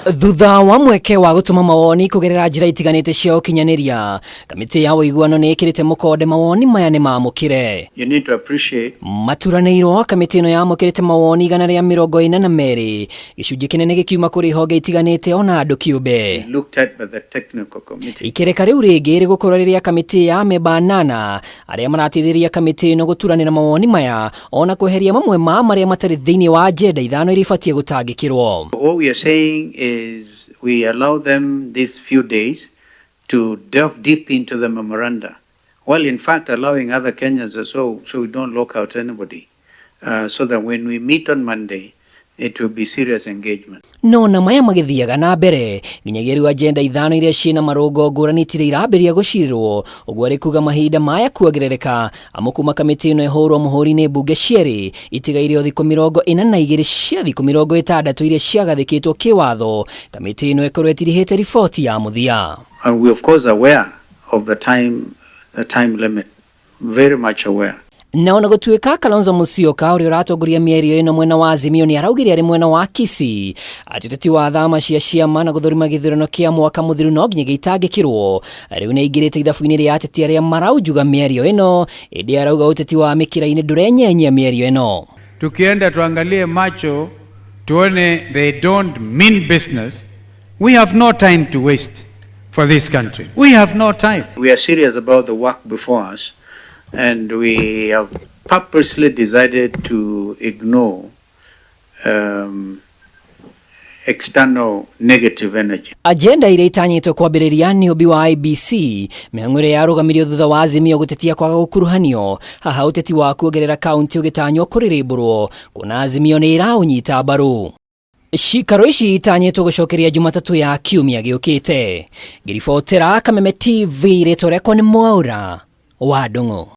Thutha wa mweke wa gutuma mawoni kugerera njira itiganite cia ukinyaniria, kamiti ya UIGUANO ni ikirite mukonde mawoni maya ni mamukire. You need to appreciate maturaniro kamiti ino yamukirite mawoni igana ria 42 gicunji kinene gikiuma kuri honge itiganite ona andu kiumbe. Looked at by the technical committee. Ikereka riu ringi rigukuroriria kamiti ya memba 8 aria maratithiria kamiti ino guturanira mawoni maya ona kweheria mamwe ma maria matari thiini wa agenda ithano iribatie gutangikirwo. What we are saying is we allow them these few days to delve deep into the memoranda, while in fact allowing other Kenyans as well, so we don't lock out anybody, so that when we meet on Monday, it will be serious engagement. No na maya magithiaga na mbere nginyagia riu agenda ithano iria ciina marungo ngurani tire irambiria gucirirwo uguo ari kuga mahinda maya kuongerereka amukuma kamiti ino ihurwo muhuri ni mbunge cieri itigaire thiku 42 cia thiku 60 iria ciagathikitwo kiwatho. Kamiti ino ikorwo itirihite ripoti ya muthia. And we of course aware of the time limit, very much aware. Na ona gutuika Kalonzo Musyoka uri uratongoria miario ino mwena wa Azimio ni araugire ari mwena wa Kisii atiteti wa thama cia ciama na guthurima githurano kia mwaka muthiru no nginya gitangikirwo. Riu ni igirite ithabu-ini ria ateti aria maraujuga miario ino indi arauga uteti wa mikira-ini ndurenyenya miario ino. Tukienda tuangalie macho tuone they don't mean business. We have no time to waste for this country. We have no time. We are serious about the work before us, and we have purposely decided to ignore external negative energy. Agenda ire itanyitwo kwambiriria ni ubi wa IBC mihang'o ya rugamirio thutha wa Azimio gutetia kwaga gukuruhanio haha uteti wa kuongerera kaunti ugitanyo kuririmburwo kuna Azimio ni iraunyita mbaru. Cikaro ici itanyitwo gucokeria Jumatatu ya kiumia giukite. Ngiribotera Kameme TV ritwa rekwa ni Mwaura wa Ndung'u.